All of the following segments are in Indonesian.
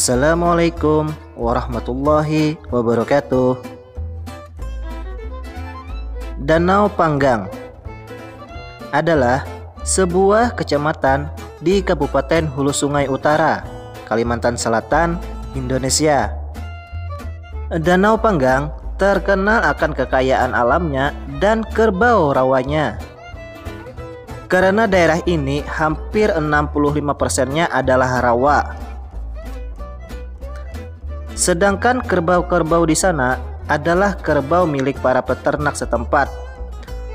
Assalamualaikum warahmatullahi wabarakatuh. Danau Panggang adalah sebuah kecamatan di Kabupaten Hulu Sungai Utara, Kalimantan Selatan, Indonesia. Danau Panggang terkenal akan kekayaan alamnya dan kerbau rawanya. Karena daerah ini hampir 65%-nya adalah rawa. Sedangkan kerbau-kerbau di sana adalah kerbau milik para peternak setempat,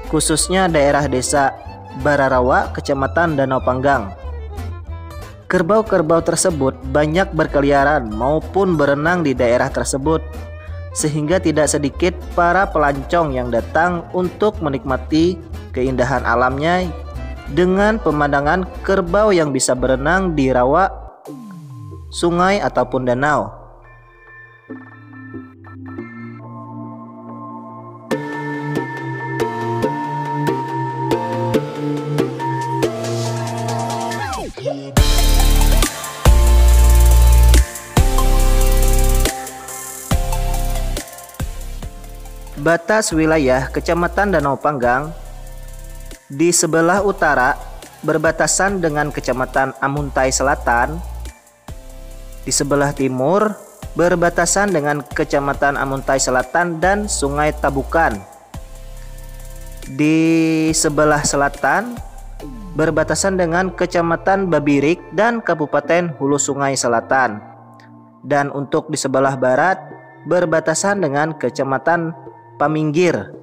khususnya daerah desa Bararawa, Kecamatan Danau Panggang. Kerbau-kerbau tersebut banyak berkeliaran maupun berenang di daerah tersebut, sehingga tidak sedikit para pelancong yang datang untuk menikmati keindahan alamnya dengan pemandangan kerbau yang bisa berenang di rawa, sungai ataupun danau. Batas wilayah Kecamatan Danau Panggang di sebelah utara berbatasan dengan Kecamatan Amuntai Selatan, di sebelah timur berbatasan dengan Kecamatan Amuntai Selatan dan Sungai Tabukan, di sebelah selatan berbatasan dengan Kecamatan Babirik dan Kabupaten Hulu Sungai Selatan, dan untuk di sebelah barat berbatasan dengan Kecamatan Paminggir.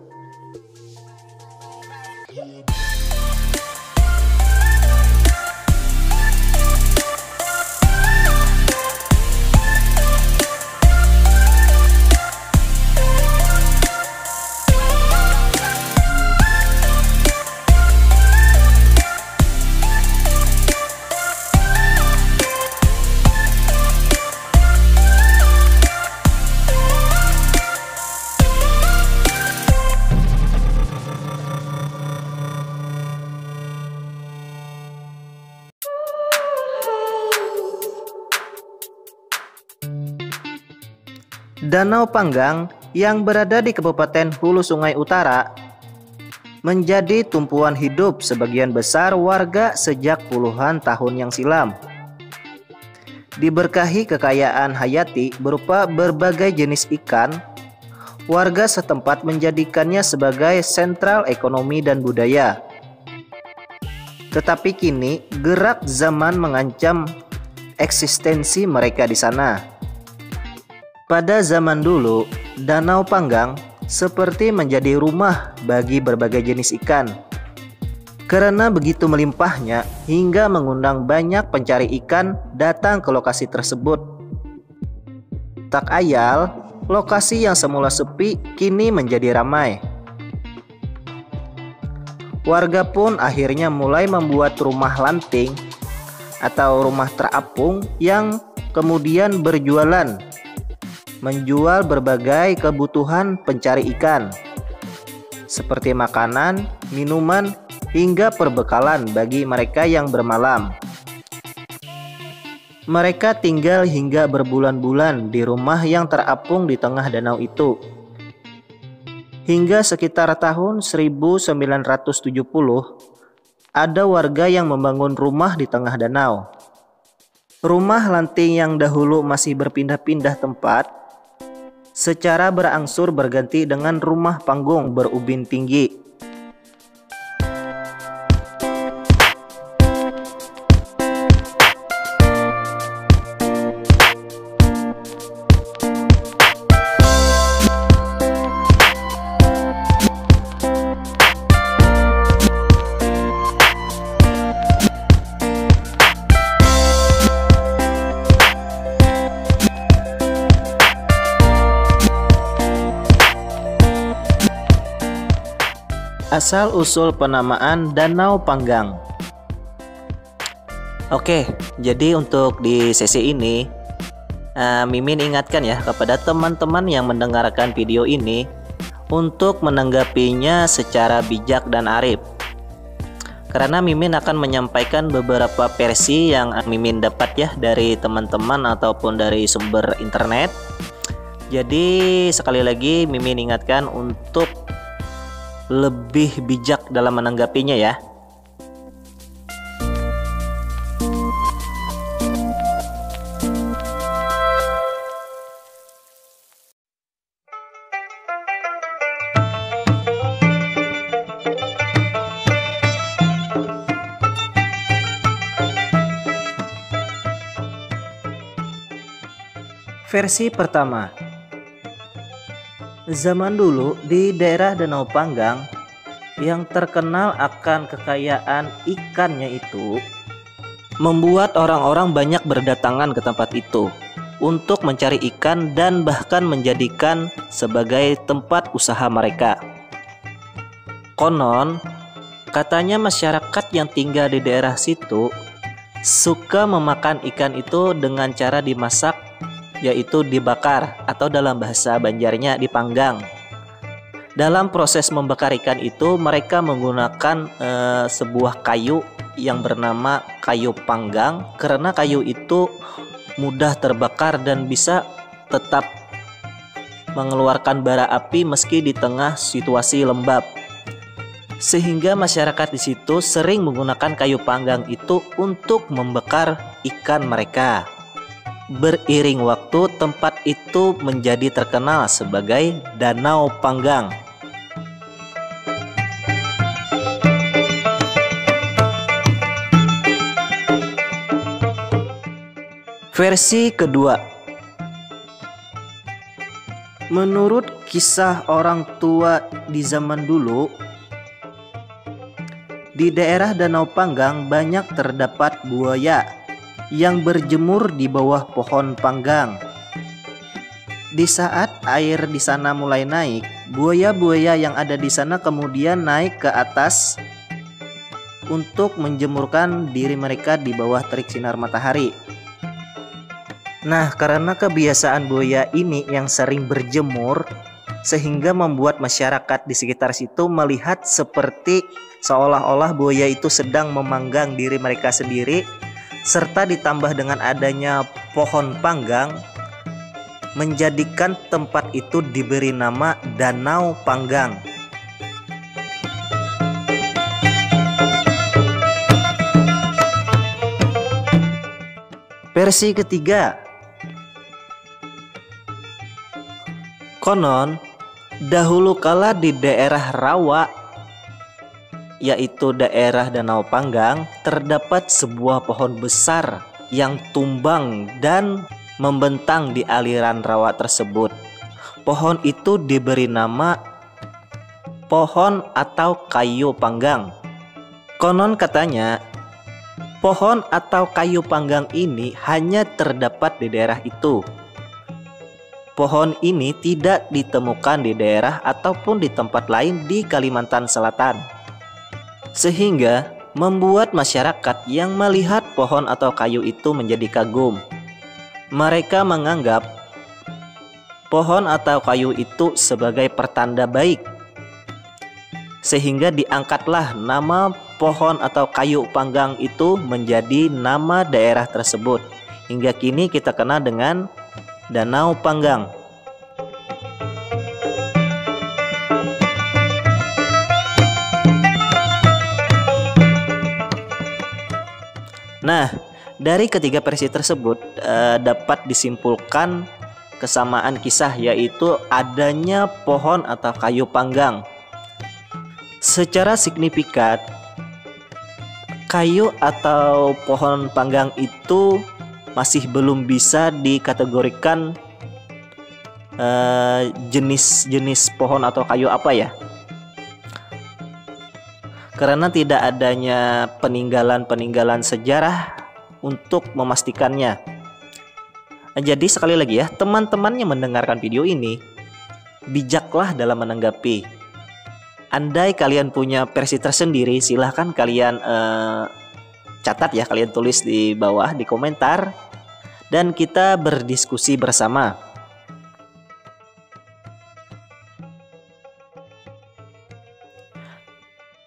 Danau Panggang yang berada di Kabupaten Hulu Sungai Utara menjadi tumpuan hidup sebagian besar warga sejak puluhan tahun yang silam. Diberkahi kekayaan hayati berupa berbagai jenis ikan, warga setempat menjadikannya sebagai sentral ekonomi dan budaya. Tetapi kini gerak zaman mengancam eksistensi mereka di sana. Pada zaman dulu, Danau Panggang seperti menjadi rumah bagi berbagai jenis ikan. Karena begitu melimpahnya hingga mengundang banyak pencari ikan datang ke lokasi tersebut. Tak ayal, lokasi yang semula sepi kini menjadi ramai. Warga pun akhirnya mulai membuat rumah lanting atau rumah terapung yang kemudian berjualan, menjual berbagai kebutuhan pencari ikan seperti makanan, minuman, hingga perbekalan bagi mereka yang bermalam. Mereka tinggal hingga berbulan-bulan di rumah yang terapung di tengah danau itu. Hingga sekitar tahun 1970, ada warga yang membangun rumah di tengah danau. Rumah lanting yang dahulu masih berpindah-pindah tempat secara berangsur berganti dengan rumah panggung berubin tinggi. Asal-usul penamaan Danau Panggang. Oke, jadi untuk di sesi ini Mimin ingatkan ya kepada teman-teman yang mendengarkan video ini untuk menanggapinya secara bijak dan arif. Karena Mimin akan menyampaikan beberapa versi yang Mimin dapat ya dari teman-teman ataupun dari sumber internet. Jadi sekali lagi Mimin ingatkan untuk lebih bijak dalam menanggapinya ya. Versi pertama. Zaman dulu di daerah Danau Panggang yang terkenal akan kekayaan ikannya itu membuat orang-orang banyak berdatangan ke tempat itu untuk mencari ikan dan bahkan menjadikan sebagai tempat usaha mereka. Konon, katanya masyarakat yang tinggal di daerah situ suka memakan ikan itu dengan cara dimasak, yaitu dibakar atau dalam bahasa Banjarnya dipanggang. Dalam proses membakar ikan itu mereka menggunakan sebuah kayu yang bernama kayu panggang, karena kayu itu mudah terbakar dan bisa tetap mengeluarkan bara api meski di tengah situasi lembab. Sehingga masyarakat di situ sering menggunakan kayu panggang itu untuk membakar ikan mereka. Beriring waktu, tempat itu menjadi terkenal sebagai Danau Panggang. Versi kedua. Menurut kisah orang tua di zaman dulu, di daerah Danau Panggang banyak terdapat buaya yang berjemur di bawah pohon panggang. Di saat air di sana mulai naik, buaya-buaya yang ada di sana kemudian naik ke atas untuk menjemurkan diri mereka di bawah terik sinar matahari. Nah, karena kebiasaan buaya ini yang sering berjemur, sehingga membuat masyarakat di sekitar situ melihat seperti seolah-olah buaya itu sedang memanggang diri mereka sendiri, serta ditambah dengan adanya pohon panggang, menjadikan tempat itu diberi nama Danau Panggang. Versi ketiga. Konon, dahulu kala di daerah Rawa, yaitu daerah Danau Panggang, terdapat sebuah pohon besar yang tumbang dan membentang di aliran rawa tersebut. Pohon itu diberi nama pohon atau kayu panggang. Konon katanya, pohon atau kayu panggang ini hanya terdapat di daerah itu. Pohon ini tidak ditemukan di daerah ataupun di tempat lain di Kalimantan Selatan, sehingga membuat masyarakat yang melihat pohon atau kayu itu menjadi kagum. Mereka menganggap pohon atau kayu itu sebagai pertanda baik, sehingga diangkatlah nama pohon atau kayu panggang itu menjadi nama daerah tersebut. Hingga kini kita kenal dengan Danau Panggang. Nah, dari ketiga versi tersebut dapat disimpulkan kesamaan kisah, yaitu adanya pohon atau kayu panggang. Secara signifikan, kayu atau pohon panggang itu masih belum bisa dikategorikan jenis pohon atau kayu apa ya, karena tidak adanya peninggalan sejarah untuk memastikannya. Jadi sekali lagi ya, teman-teman yang mendengarkan video ini, bijaklah dalam menanggapi. Andai kalian punya versi tersendiri, silahkan kalian catat ya, kalian tulis di bawah di komentar dan kita berdiskusi bersama.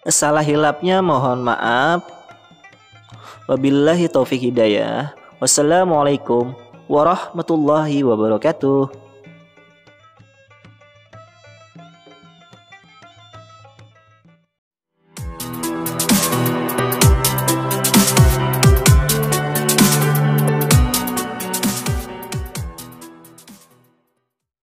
Salah hilapnya mohon maaf. Wabillahi taufik hidayah. Wassalamualaikum warahmatullahi wabarakatuh.